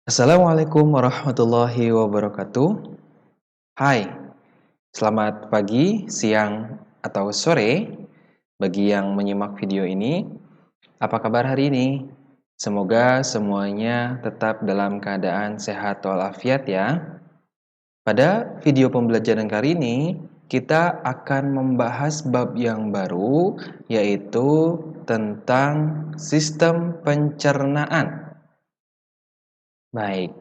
Assalamualaikum warahmatullahi wabarakatuh. Hai, selamat pagi, siang, atau sore bagi yang menyimak video ini. Apa kabar hari ini? Semoga semuanya tetap dalam keadaan sehat walafiat ya. Pada video pembelajaran kali ini, kita akan membahas bab yang baru, yaitu tentang sistem pencernaan. Baik,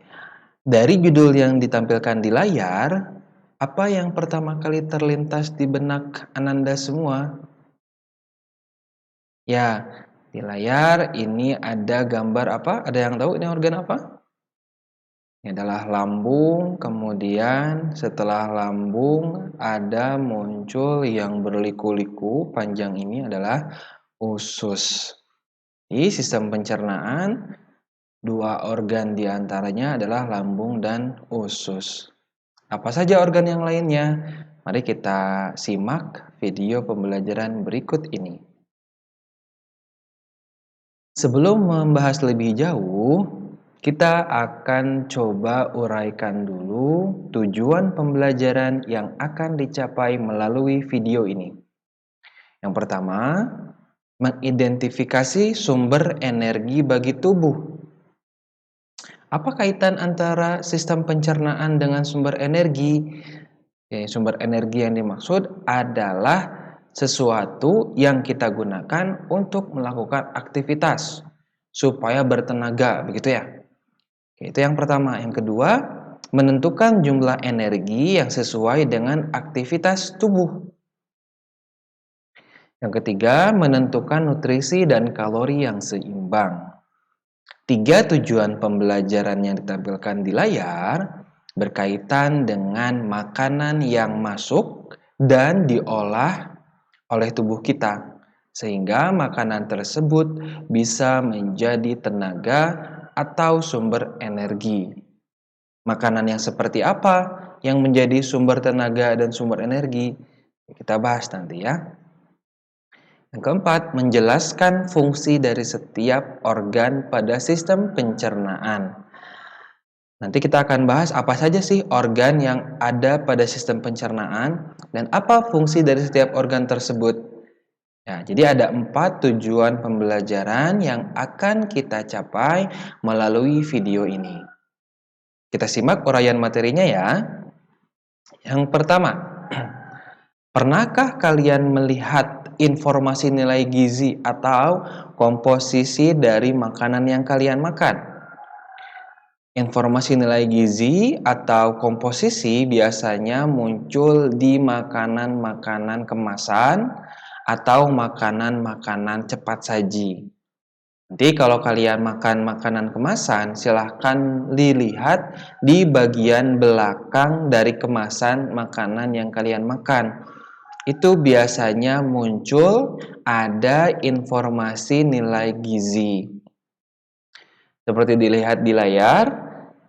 dari judul yang ditampilkan di layar, apa yang pertama kali terlintas di benak Ananda semua? Ya, di layar ini ada gambar apa? Ada yang tahu ini organ apa? Ini adalah lambung, kemudian setelah lambung ada muncul yang berliku-liku, panjang ini adalah usus. Di sistem pencernaan, dua organ diantaranya adalah lambung dan usus. Apa saja organ yang lainnya? Mari kita simak video pembelajaran berikut ini. Sebelum membahas lebih jauh, kita akan coba uraikan dulu tujuan pembelajaran yang akan dicapai melalui video ini. Yang pertama, mengidentifikasi sumber energi bagi tubuh. Apa kaitan antara sistem pencernaan dengan sumber energi? Sumber energi yang dimaksud adalah sesuatu yang kita gunakan untuk melakukan aktivitas supaya bertenaga, begitu ya. Itu yang pertama. Yang kedua, menentukan jumlah energi yang sesuai dengan aktivitas tubuh. Yang ketiga, menentukan nutrisi dan kalori yang seimbang. Tiga tujuan pembelajaran yang ditampilkan di layar berkaitan dengan makanan yang masuk dan diolah oleh tubuh kita, sehingga makanan tersebut bisa menjadi tenaga atau sumber energi. Makanan yang seperti apa yang menjadi sumber tenaga dan sumber energi? Kita bahas nanti ya. Yang keempat, menjelaskan fungsi dari setiap organ pada sistem pencernaan. Nanti kita akan bahas apa saja sih organ yang ada pada sistem pencernaan dan apa fungsi dari setiap organ tersebut. Ya, jadi ada 4 tujuan pembelajaran yang akan kita capai melalui video ini. Kita simak uraian materinya ya. Yang pertama, pernahkah kalian melihat informasi nilai gizi atau komposisi dari makanan yang kalian makan? Informasi nilai gizi atau komposisi biasanya muncul di makanan-makanan kemasan atau makanan-makanan cepat saji. Nanti kalau kalian makan makanan kemasan, silahkan dilihat di bagian belakang dari kemasan makanan yang kalian makan. Itu biasanya muncul ada informasi nilai gizi. Seperti dilihat di layar,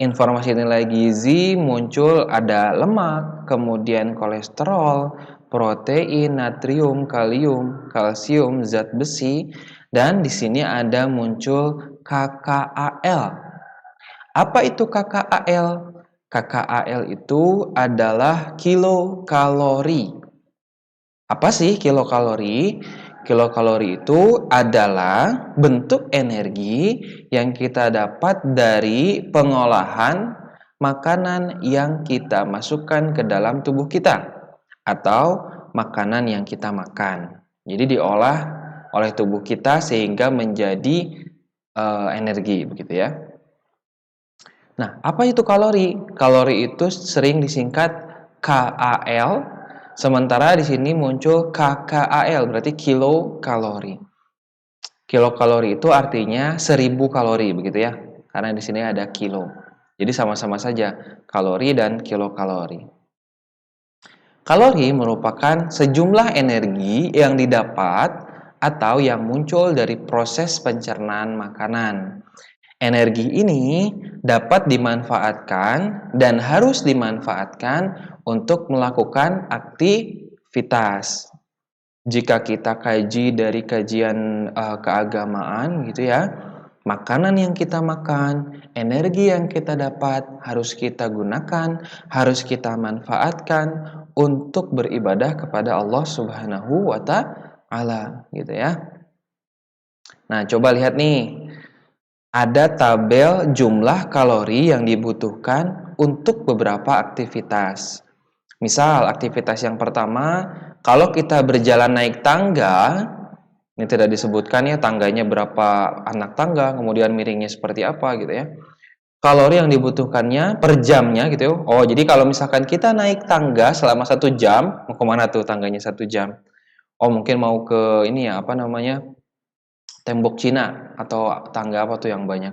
informasi nilai gizi muncul ada lemak, kemudian kolesterol, protein, natrium, kalium, kalsium, zat besi, dan di sini ada muncul KKAL. Apa itu KKAL? KKAL itu adalah kilokalori. Apa sih kilokalori? Kilokalori itu adalah bentuk energi yang kita dapat dari pengolahan makanan yang kita masukkan ke dalam tubuh kita atau makanan yang kita makan. Jadi diolah oleh tubuh kita sehingga menjadi energi, begitu ya. Nah, apa itu kalori? Kalori itu sering disingkat KAL, sementara di sini muncul KKAL, berarti kilokalori. Kilokalori itu artinya 1000 kalori, begitu ya. Karena di sini ada kilo. Jadi sama-sama saja kalori dan kilokalori. Kalori merupakan sejumlah energi yang didapat atau yang muncul dari proses pencernaan makanan. Energi ini dapat dimanfaatkan dan harus dimanfaatkan untuk melakukan aktivitas. Jika kita kaji dari kajian keagamaan gitu ya, makanan yang kita makan, energi yang kita dapat harus kita gunakan, harus kita manfaatkan untuk beribadah kepada Allah Subhanahu wa Ta'ala, gitu ya. Nah, coba lihat nih. Ada tabel jumlah kalori yang dibutuhkan untuk beberapa aktivitas. Misal, aktivitas yang pertama, kalau kita berjalan naik tangga, ini tidak disebutkan ya tangganya berapa anak tangga, kemudian miringnya seperti apa gitu ya. Kalori yang dibutuhkannya per jamnya gitu ya. Oh, jadi kalau misalkan kita naik tangga selama 1 jam, mau kemana tuh tangganya 1 jam? Oh, mungkin mau ke ini ya, apa namanya, tembok Cina atau tangga apa tuh yang banyak.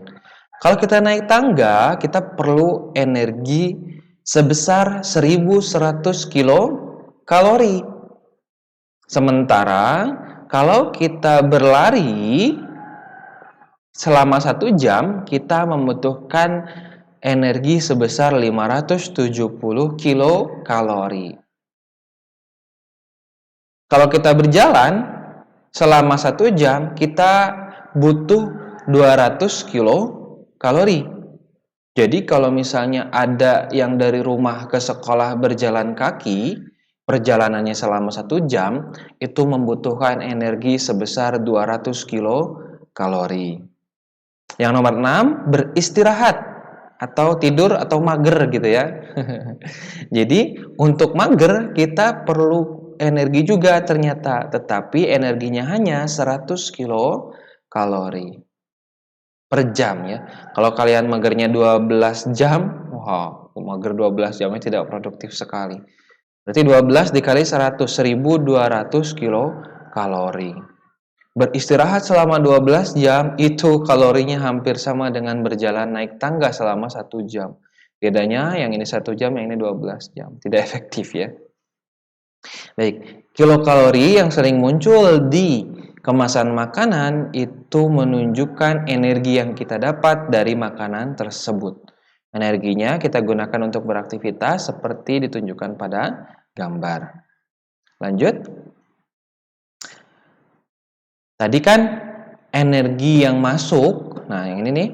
Kalau kita naik tangga, kita perlu energi sebesar 1100 kilokalori. Sementara kalau kita berlari selama 1 jam, kita membutuhkan energi sebesar 570 kilokalori. Kalau kita berjalan selama 1 jam, kita butuh 200 kilokalori. Jadi kalau misalnya ada yang dari rumah ke sekolah berjalan kaki, perjalanannya selama 1 jam, itu membutuhkan energi sebesar 200 kilokalori. Yang nomor 6, beristirahat atau tidur atau mager gitu ya. Jadi untuk mager kita perlu energi juga ternyata, tetapi energinya hanya 100 kilokalori per jam ya. Kalau kalian magernya 12 jam, wow, mager 12 jamnya tidak produktif sekali. Berarti 12 dikali 100, 1200 kilokalori. Beristirahat selama 12 jam, itu kalorinya hampir sama dengan berjalan naik tangga selama 1 jam. Bedanya yang ini 1 jam, yang ini 12 jam. Tidak efektif ya. Baik, kilokalori yang sering muncul di kemasan makanan itu menunjukkan energi yang kita dapat dari makanan tersebut. Energinya kita gunakan untuk beraktivitas seperti ditunjukkan pada gambar. Lanjut. Tadi kan energi yang masuk, nah yang ini nih.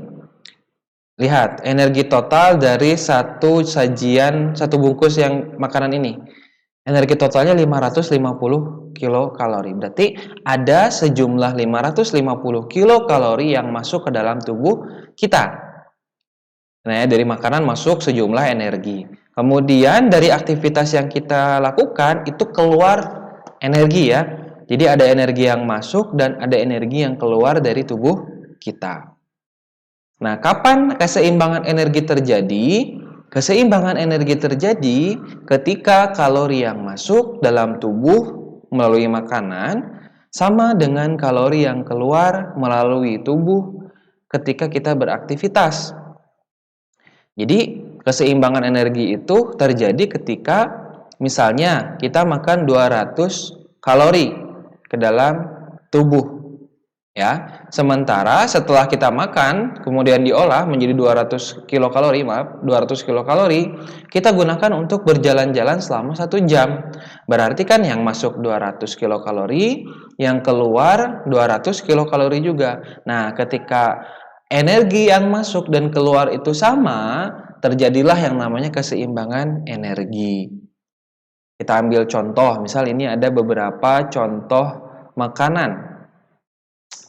Lihat, energi total dari satu sajian, satu bungkus yang makanan ini. Energi totalnya 550 kilokalori. Berarti ada sejumlah 550 kilokalori yang masuk ke dalam tubuh kita. Nah, dari makanan masuk sejumlah energi. Kemudian dari aktivitas yang kita lakukan itu keluar energi ya. Jadi ada energi yang masuk dan ada energi yang keluar dari tubuh kita. Nah, kapan keseimbangan energi terjadi? Keseimbangan energi terjadi ketika kalori yang masuk dalam tubuh melalui makanan sama dengan kalori yang keluar melalui tubuh ketika kita beraktivitas. Jadi, keseimbangan energi itu terjadi ketika misalnya kita makan 200 kalori ke dalam tubuh. Ya, sementara setelah kita makan kemudian diolah menjadi 200 kilokalori, 200 kilokalori, kita gunakan untuk berjalan-jalan selama 1 jam. Berarti kan yang masuk 200 kilokalori, yang keluar 200 kilokalori juga. Nah, ketika energi yang masuk dan keluar itu sama, terjadilah yang namanya keseimbangan energi. Kita ambil contoh, misal ini ada beberapa contoh makanan.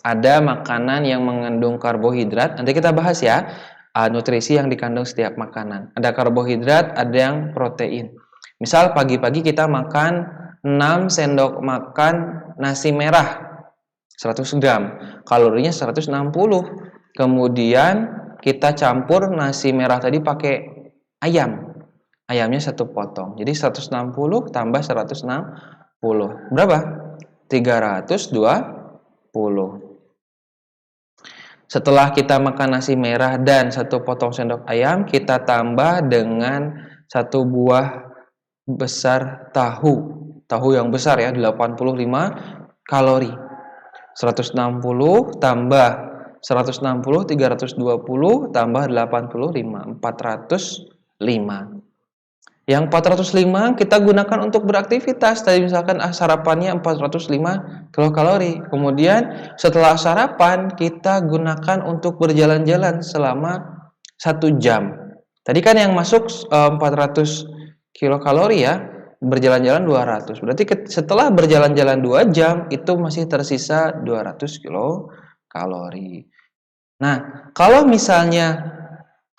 Ada makanan yang mengandung karbohidrat, nanti kita bahas ya, nutrisi yang dikandung setiap makanan. Ada karbohidrat, ada yang protein. Misal pagi-pagi kita makan 6 sendok makan nasi merah, 100 gram, kalorinya 160. Kemudian kita campur nasi merah tadi pakai ayam. Ayamnya 1 potong. Jadi 160 tambah 160. Berapa? 320. Setelah kita makan nasi merah dan 1 potong sendok ayam, kita tambah dengan 1 buah besar tahu. Tahu yang besar ya, 85 kalori. 160 tambah 160, 320 tambah 85, 405. Yang 405 kita gunakan untuk beraktivitas. Tadi misalkan sarapannya 405 kilokalori. Kemudian setelah sarapan kita gunakan untuk berjalan-jalan selama 1 jam. Tadi kan yang masuk 400 kilokalori ya, berjalan-jalan 200. Berarti setelah berjalan-jalan 2 jam itu masih tersisa 200 kilokalori. Nah, kalau misalnya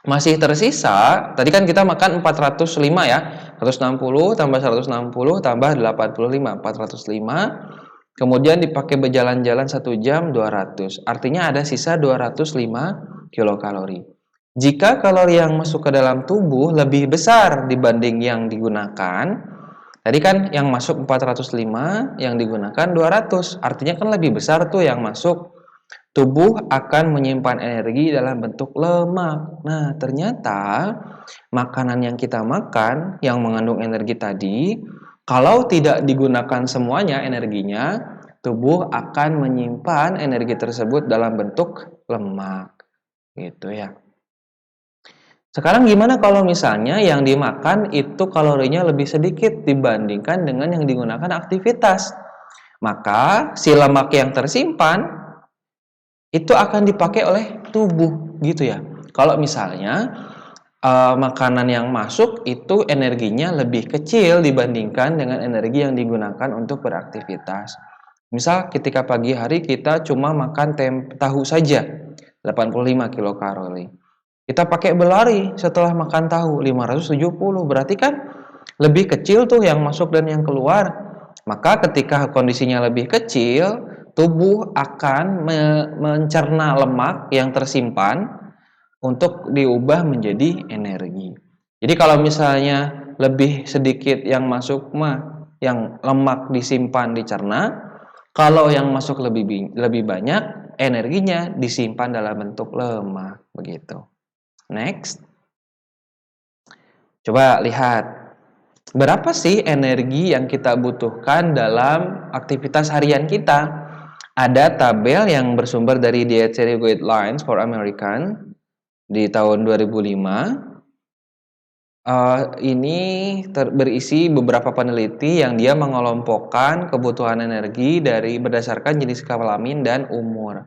masih tersisa, tadi kan kita makan 405 ya, 160 tambah 160 tambah 85, 405, kemudian dipakai berjalan-jalan 1 jam 200, artinya ada sisa 205 kilokalori. Jika kalori yang masuk ke dalam tubuh lebih besar dibanding yang digunakan, tadi kan yang masuk 405, yang digunakan 200, artinya kan lebih besar tuh yang masuk. Tubuh akan menyimpan energi dalam bentuk lemak. Nah, ternyata makanan yang kita makan yang mengandung energi tadi, kalau tidak digunakan semuanya energinya, tubuh akan menyimpan energi tersebut dalam bentuk lemak. Gitu ya. Sekarang gimana kalau misalnya yang dimakan itu kalorinya lebih sedikit dibandingkan dengan yang digunakan aktivitas? Maka si lemak yang tersimpan itu akan dipakai oleh tubuh gitu ya. Kalau misalnya makanan yang masuk itu energinya lebih kecil dibandingkan dengan energi yang digunakan untuk beraktivitas. Misal ketika pagi hari kita cuma makan tahu saja 85 kilokalori. Kita pakai berlari setelah makan tahu 570, berarti kan lebih kecil tuh yang masuk dan yang keluar. Maka ketika kondisinya lebih kecil, tubuh akan mencerna lemak yang tersimpan untuk diubah menjadi energi. Jadi kalau misalnya lebih sedikit yang masuk yang lemak disimpan dicerna, kalau yang masuk lebih banyak energinya disimpan dalam bentuk lemak begitu. Next. Coba lihat. Berapa sih energi yang kita butuhkan dalam aktivitas harian kita? Ada tabel yang bersumber dari Dietary Guidelines for American di tahun 2005. Ini berisi beberapa peneliti yang dia mengelompokkan kebutuhan energi berdasarkan jenis kelamin dan umur.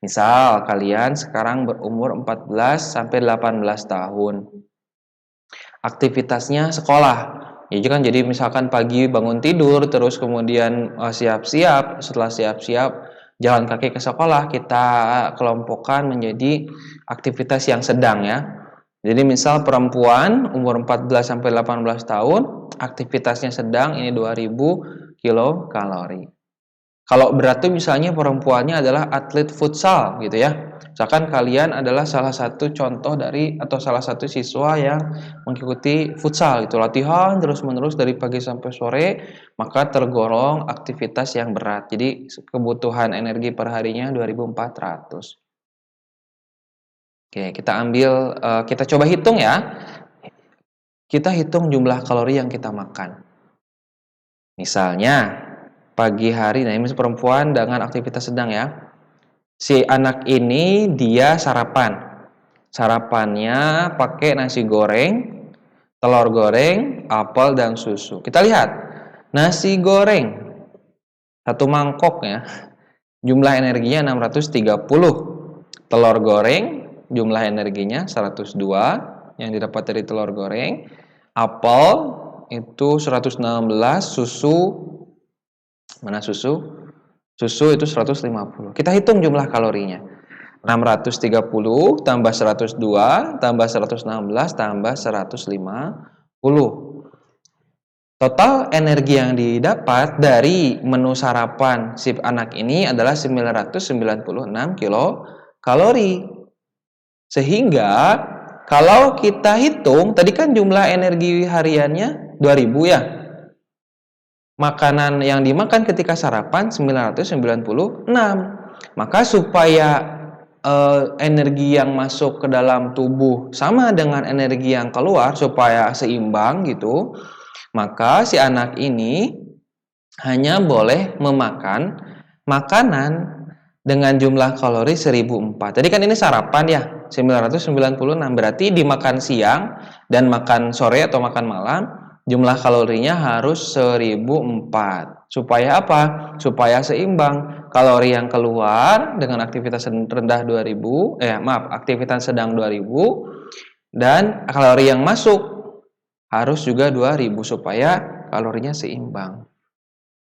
Misal kalian sekarang berumur 14 sampai 18 tahun. Aktivitasnya sekolah. Jadi misalkan pagi bangun tidur, terus kemudian siap-siap, setelah siap-siap jalan kaki ke sekolah, kita kelompokkan menjadi aktivitas yang sedang ya. Jadi misal perempuan umur 14 sampai 18 tahun, aktivitasnya sedang ini 2000 kilokalori. Kalau berat tuh misalnya perempuannya adalah atlet futsal gitu ya. Misalkan kalian adalah salah satu contoh atau salah satu siswa yang mengikuti futsal itu latihan terus-menerus dari pagi sampai sore, maka tergolong aktivitas yang berat. Jadi kebutuhan energi perharinya 2400. Oke, kita coba hitung ya. Kita hitung jumlah kalori yang kita makan. Misalnya pagi hari, nah ini perempuan dengan aktivitas sedang ya. Si anak ini dia sarapannya pakai nasi goreng, telur goreng, apel dan susu. Kita lihat nasi goreng 1 mangkok ya, jumlah energinya 630. Telur goreng jumlah energinya 102 yang didapat dari telur goreng. Apel itu 116, susu mana susu? Susu itu 150. Kita hitung jumlah kalorinya. 630 tambah 102 tambah 116 tambah 150. Total energi yang didapat dari menu sarapan si anak ini adalah 996 kilokalori. Sehingga kalau kita hitung, tadi kan jumlah energi hariannya 2000 ya. Makanan yang dimakan ketika sarapan 996. Maka supaya energi yang masuk ke dalam tubuh sama dengan energi yang keluar supaya seimbang gitu, maka si anak ini hanya boleh memakan makanan dengan jumlah kalori 1004. Tadi kan ini sarapan ya. 996. Berarti di makan siang dan makan sore atau makan malam, jumlah kalorinya harus 1004. Supaya apa? Supaya seimbang. Kalori yang keluar dengan aktivitas rendah 2000, aktivitas sedang 2000, dan kalori yang masuk harus juga 2000 supaya kalorinya seimbang.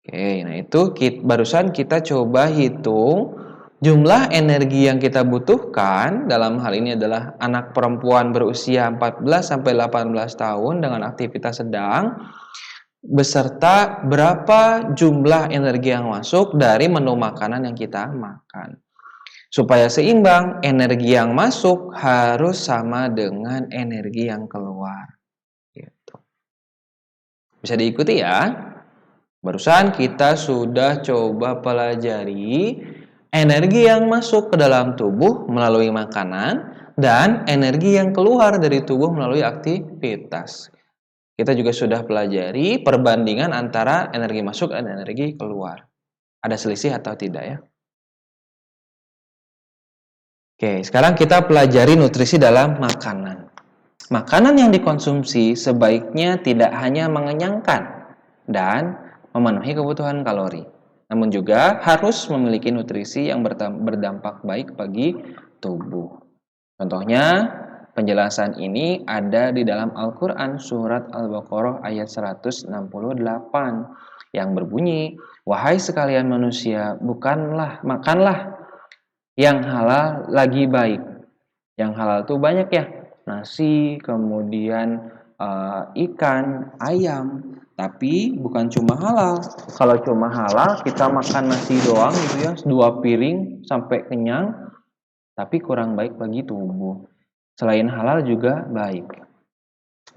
Oke, nah itu barusan kita coba hitung jumlah energi yang kita butuhkan. Dalam hal ini adalah anak perempuan berusia 14-18 tahun dengan aktivitas sedang, beserta berapa jumlah energi yang masuk dari menu makanan yang kita makan. Supaya seimbang, energi yang masuk harus sama dengan energi yang keluar. Gitu. Bisa diikuti ya? Barusan kita sudah coba pelajari energi yang masuk ke dalam tubuh melalui makanan dan energi yang keluar dari tubuh melalui aktivitas. Kita juga sudah pelajari perbandingan antara energi masuk dan energi keluar. Ada selisih atau tidak ya? Oke, sekarang kita pelajari nutrisi dalam makanan. Makanan yang dikonsumsi sebaiknya tidak hanya mengenyangkan dan memenuhi kebutuhan kalori, namun juga harus memiliki nutrisi yang berdampak baik bagi tubuh. Contohnya, penjelasan ini ada di dalam Al-Quran surat Al-Baqarah ayat 168 yang berbunyi, "Wahai sekalian manusia, makanlah yang halal lagi baik." Yang halal itu banyak ya, nasi, kemudian ikan, ayam. Tapi bukan cuma halal. Kalau cuma halal kita makan nasi doang gitu ya, 2 piring sampai kenyang, tapi kurang baik bagi tubuh. Selain halal juga baik.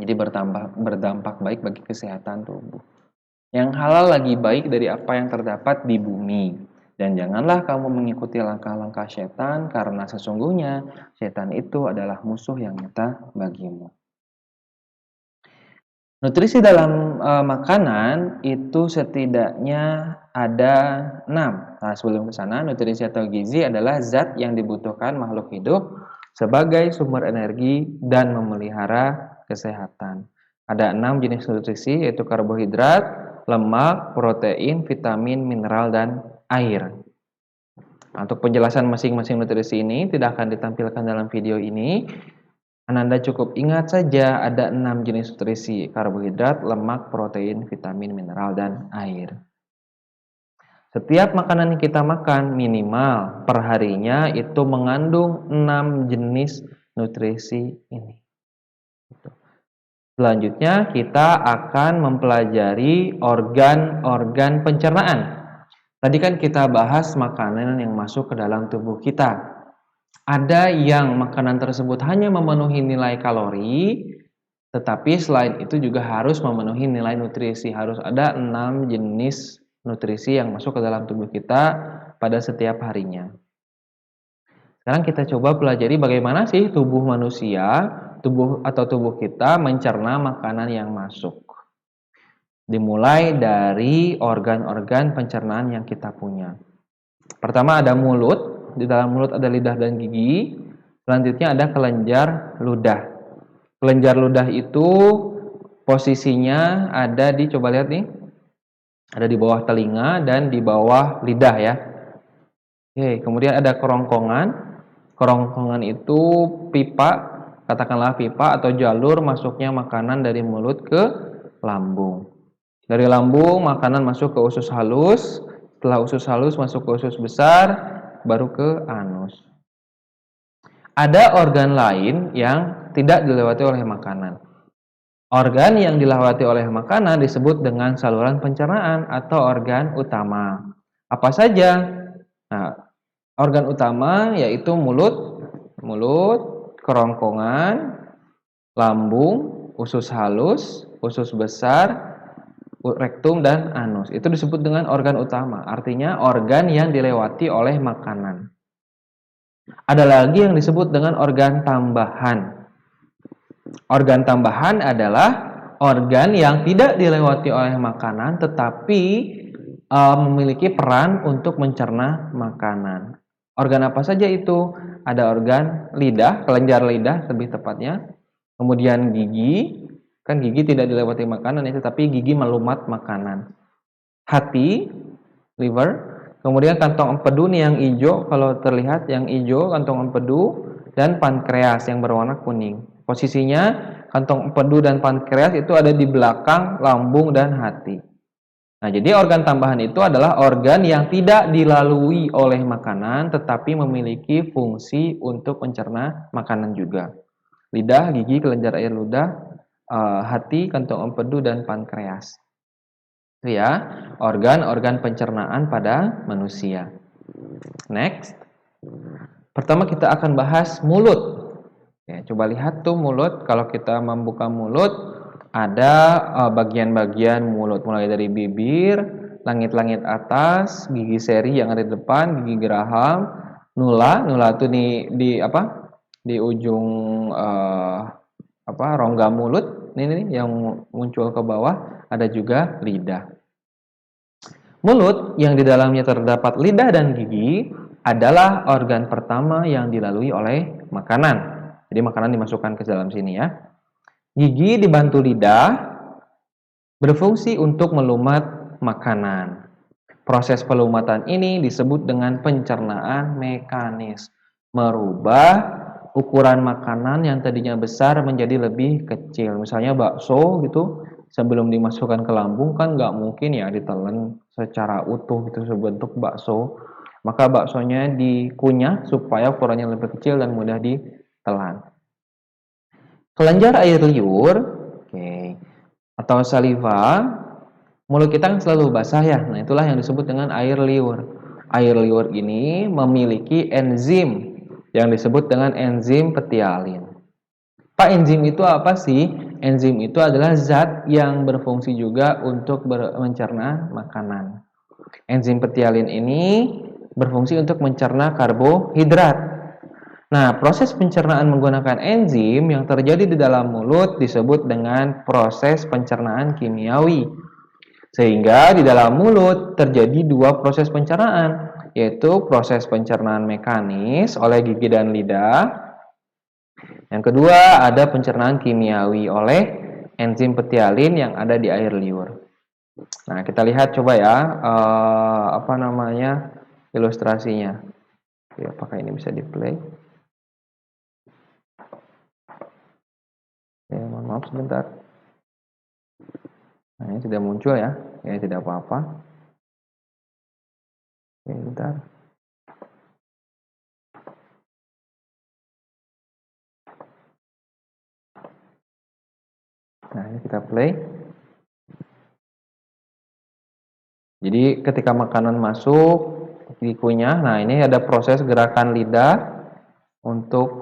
Jadi berdampak baik bagi kesehatan tubuh. Yang halal lagi baik dari apa yang terdapat di bumi. Dan janganlah kamu mengikuti langkah-langkah setan, karena sesungguhnya setan itu adalah musuh yang nyata bagimu. Nutrisi dalam makanan itu setidaknya ada 6. Nah, sebelum ke sana, nutrisi atau gizi adalah zat yang dibutuhkan makhluk hidup sebagai sumber energi dan memelihara kesehatan. Ada 6 jenis nutrisi, yaitu karbohidrat, lemak, protein, vitamin, mineral, dan air. Nah, untuk penjelasan masing-masing nutrisi ini tidak akan ditampilkan dalam video ini. Anda cukup ingat saja ada 6 jenis nutrisi, karbohidrat, lemak, protein, vitamin, mineral, dan air. Setiap makanan yang kita makan minimal perharinya itu mengandung 6 jenis nutrisi ini. Selanjutnya kita akan mempelajari organ-organ pencernaan. Tadi kan kita bahas makanan yang masuk ke dalam tubuh kita. Ada yang makanan tersebut hanya memenuhi nilai kalori, tetapi selain itu juga harus memenuhi nilai nutrisi. Harus ada 6 jenis nutrisi yang masuk ke dalam tubuh kita pada setiap harinya. Sekarang kita coba pelajari bagaimana sih tubuh manusia, tubuh kita mencerna makanan yang masuk. Dimulai dari organ-organ pencernaan yang kita punya. Pertama ada mulut. Di dalam mulut ada lidah dan gigi. Selanjutnya ada kelenjar ludah. Kelenjar ludah itu posisinya ada di, coba lihat nih, ada di bawah telinga dan di bawah lidah ya. Oke, kemudian ada kerongkongan. Kerongkongan itu pipa, katakanlah pipa atau jalur masuknya makanan dari mulut ke lambung. Dari lambung makanan masuk ke usus halus. Setelah usus halus masuk ke usus besar, baru ke anus. Ada organ lain yang tidak dilewati oleh makanan. Organ yang dilewati oleh makanan disebut dengan saluran pencernaan atau organ utama. Apa saja? Nah, organ utama yaitu mulut, kerongkongan, lambung, usus halus, usus besar, rektum, dan anus. Itu disebut dengan organ utama. Artinya organ yang dilewati oleh makanan. Ada lagi yang disebut dengan organ tambahan. Organ tambahan adalah organ yang tidak dilewati oleh makanan tetapi memiliki peran untuk mencerna makanan. Organ apa saja itu? Ada organ lidah, kelenjar lidah lebih tepatnya. Kemudian gigi, kan gigi tidak dilewati makanan ya, tetapi gigi melumat makanan. Hati, liver. Kemudian kantong empedu nih yang hijau, kalau terlihat yang hijau kantong empedu, dan pankreas yang berwarna kuning. Posisinya kantong empedu dan pankreas itu ada di belakang lambung dan hati. Nah, jadi organ tambahan itu adalah organ yang tidak dilalui oleh makanan tetapi memiliki fungsi untuk mencerna makanan juga. Lidah, gigi, kelenjar air ludah, hati, kantong empedu, dan pankreas. Itu ya, organ-organ pencernaan pada manusia. Next. Pertama kita akan bahas mulut. Ya, coba lihat tuh mulut. Kalau kita membuka mulut, ada bagian-bagian mulut, mulai dari bibir, langit-langit atas, gigi seri yang ada di depan, gigi geraham, nula itu di ujung rongga mulut, ini yang muncul ke bawah, ada juga lidah. Mulut yang di dalamnya terdapat lidah dan gigi adalah organ pertama yang dilalui oleh makanan. Jadi makanan dimasukkan ke dalam sini ya. Gigi dibantu lidah berfungsi untuk melumat makanan. Proses pelumatan ini disebut dengan pencernaan mekanis. Merubah ukuran makanan yang tadinya besar menjadi lebih kecil. Misalnya bakso gitu, sebelum dimasukkan ke lambung kan nggak mungkin ya ditelan secara utuh gitu sebentuk bakso. Maka baksonya dikunyah supaya ukurannya lebih kecil dan mudah ditelan. Kelenjar air liur, atau saliva, mulut kita kan selalu basah ya. Nah, itulah yang disebut dengan air liur. Air liur ini memiliki enzim yang disebut dengan enzim petialin. Pak, enzim itu apa sih? Enzim itu adalah zat yang berfungsi juga untuk mencerna makanan. Enzim petialin ini berfungsi untuk mencerna karbohidrat. Nah, proses pencernaan menggunakan enzim yang terjadi di dalam mulut disebut dengan proses pencernaan kimiawi. Sehingga di dalam mulut terjadi dua proses pencernaan, yaitu proses pencernaan mekanis oleh gigi dan lidah. Yang kedua, ada pencernaan kimiawi oleh enzim petialin yang ada di air liur. Nah, kita lihat coba ya, ilustrasinya. Oke, apakah ini bisa di-play? Ya, mohon maaf sebentar. Nah, ini tidak muncul ya. Ini tidak apa-apa. Oke, bentar. Nah, ini kita play. Jadi ketika makanan masuk dikunyah, nah ini ada proses gerakan lidah untuk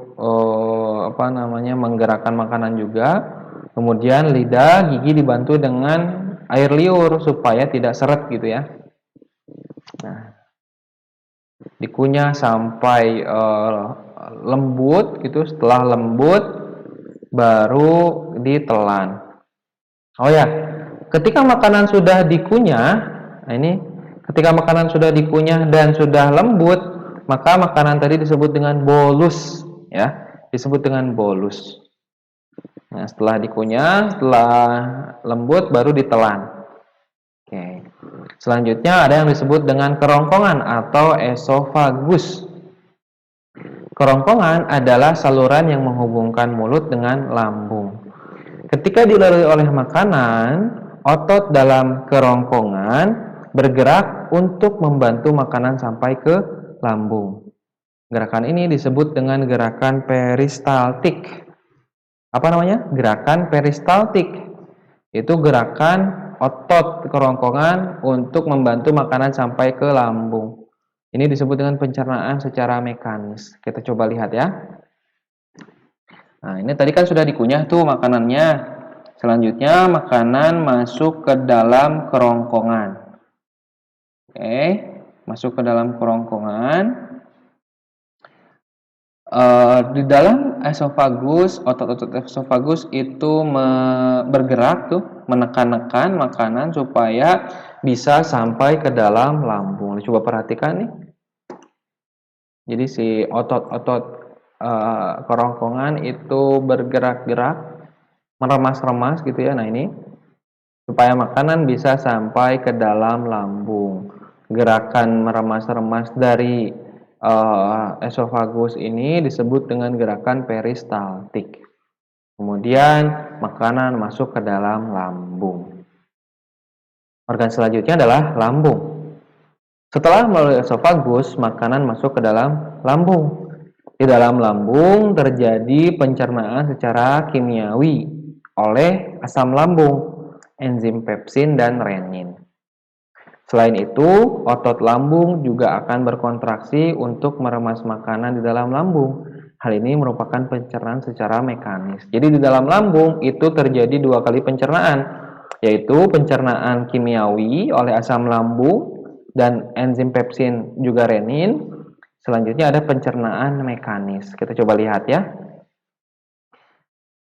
menggerakkan makanan juga. Kemudian lidah, gigi dibantu dengan air liur supaya tidak seret gitu ya. Nah, dikunyah sampai lembut gitu. Setelah lembut baru ditelan. Oh ya, ketika makanan sudah dikunyah, nah ini ketika makanan sudah dikunyah dan sudah lembut, maka makanan tadi disebut dengan bolus ya, disebut dengan bolus. Nah, setelah dikunyah, setelah lembut baru ditelan. Oke. Selanjutnya ada yang disebut dengan kerongkongan atau esofagus. Kerongkongan adalah saluran yang menghubungkan mulut dengan lambung. Ketika dilalui oleh makanan, otot dalam kerongkongan bergerak untuk membantu makanan sampai ke lambung. Gerakan ini disebut dengan gerakan peristaltik. Apa namanya? Gerakan peristaltik. Itu gerakan otot kerongkongan untuk membantu makanan sampai ke lambung. Ini disebut dengan pencernaan secara mekanis. Kita coba lihat ya. Nah, ini tadi kan sudah dikunyah tuh makanannya. Selanjutnya makanan masuk ke dalam kerongkongan. Oke, masuk ke dalam kerongkongan. Di dalam esofagus, otot-otot esofagus itu bergerak tuh, menekan-nekan makanan supaya bisa sampai ke dalam lambung. Coba perhatikan nih. Jadi si otot-otot kerongkongan itu bergerak-gerak, meremas-remas gitu ya. Nah ini supaya makanan bisa sampai ke dalam lambung. Gerakan meremas-remas dari esofagus ini disebut dengan gerakan peristaltik. Kemudian makanan masuk ke dalam lambung. Organ selanjutnya adalah lambung. Setelah melalui esofagus, makanan masuk ke dalam lambung. Di dalam lambung terjadi pencernaan secara kimiawi oleh asam lambung, enzim pepsin dan renin. Selain itu, otot lambung juga akan berkontraksi untuk meremas makanan di dalam lambung. Hal ini merupakan pencernaan secara mekanis. Jadi di dalam lambung itu terjadi 2 kali pencernaan, yaitu pencernaan kimiawi oleh asam lambung dan enzim pepsin juga renin. Selanjutnya ada pencernaan mekanis. Kita coba lihat ya.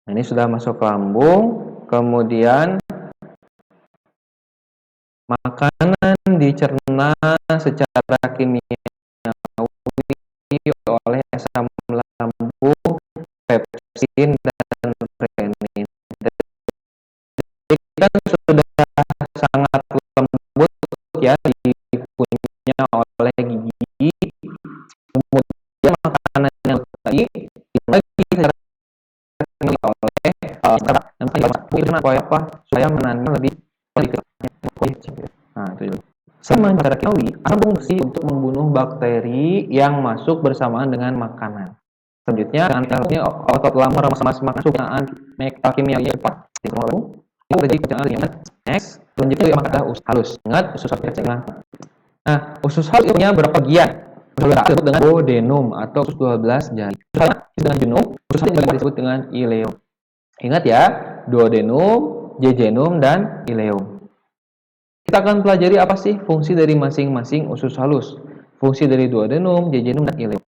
Nah, ini sudah masuk ke lambung, kemudian makanan dicerna secara kimiawi oleh asam lambung, pepsin dan renin. Jadi kan sudah sangat lembut ya dikunyah oleh gigi. Kemudian makanan yang tadi lagi oleh supaya apa? Supaya menanam lebih nah itu juga. Sama cara kimiawi, lambung bersih untuk membunuh bakteri yang masuk bersamaan dengan makanan. Selanjutnya, otot lambung remas makanan sukaan kimiawi cepat. Itu terjadi pencernaan ringan. Next, selanjutnya makan adalah usus halus. Ingat usus halus. Nah, usus halus punya berapa bagian? Disebut dengan duodenum atau usus 12 jari. Usus halus dengan genum, usus halus disebut dengan ileum. Ingat ya, duodenum, jejunum, dan ileum. Kita akan pelajari apa sih fungsi dari masing-masing usus halus. Fungsi dari duodenum, jejunum, dan ileum.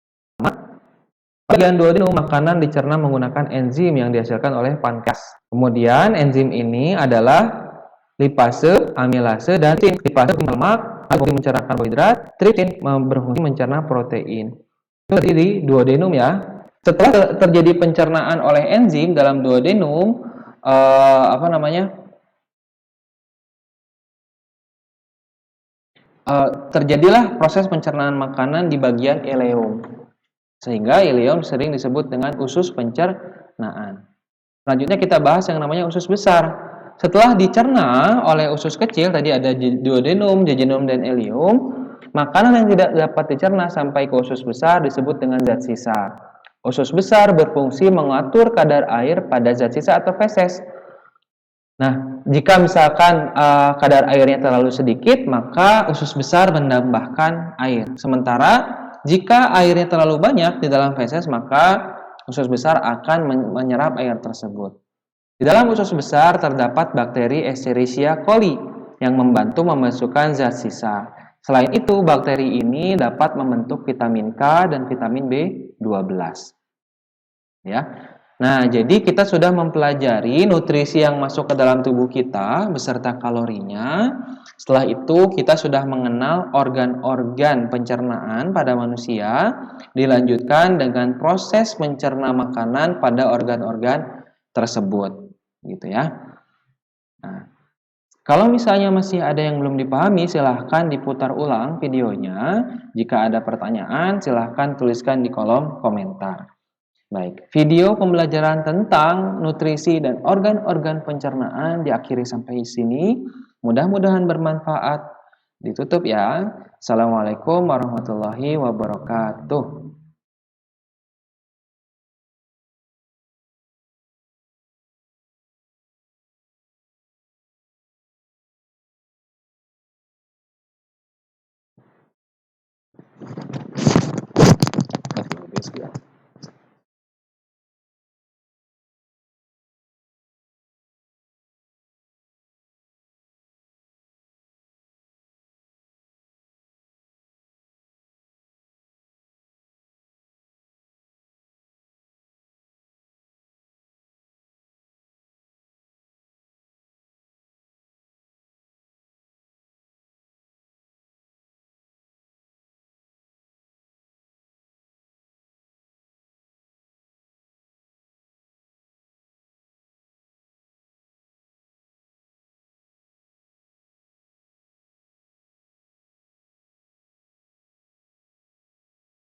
Bagian duodenum, makanan dicerna menggunakan enzim yang dihasilkan oleh pankreas. Kemudian enzim ini adalah lipase, amilase, dan tripsin. Lipase lemak, berfungsi mencerna karbohidrat, tripsin berfungsi mencerna protein. Itu di duodenum ya. Setelah terjadi pencernaan oleh enzim dalam duodenum, terjadilah proses pencernaan makanan di bagian ileum. Sehingga ileum sering disebut dengan usus pencernaan. Selanjutnya kita bahas yang namanya usus besar. Setelah dicerna oleh usus kecil, tadi ada duodenum, jejunum, dan ileum, makanan yang tidak dapat dicerna sampai ke usus besar disebut dengan zat sisa. Usus besar berfungsi mengatur kadar air pada zat sisa atau feses. Nah, jika misalkan kadar airnya terlalu sedikit, maka usus besar menambahkan air. Sementara jika airnya terlalu banyak di dalam feses, maka usus besar akan menyerap air tersebut. Di dalam usus besar terdapat bakteri Escherichia coli yang membantu memasukkan zat sisa. Selain itu, bakteri ini dapat membentuk vitamin K dan vitamin B12. Ya. Nah, jadi kita sudah mempelajari nutrisi yang masuk ke dalam tubuh kita beserta kalorinya. Setelah itu kita sudah mengenal organ-organ pencernaan pada manusia, dilanjutkan dengan proses mencerna makanan pada organ-organ tersebut, gitu ya. Nah, kalau misalnya masih ada yang belum dipahami, silahkan diputar ulang videonya. Jika ada pertanyaan, silahkan tuliskan di kolom komentar. Baik, video pembelajaran tentang nutrisi dan organ-organ pencernaan diakhiri sampai sini. Mudah-mudahan bermanfaat. Ditutup ya. Assalamualaikum warahmatullahi wabarakatuh.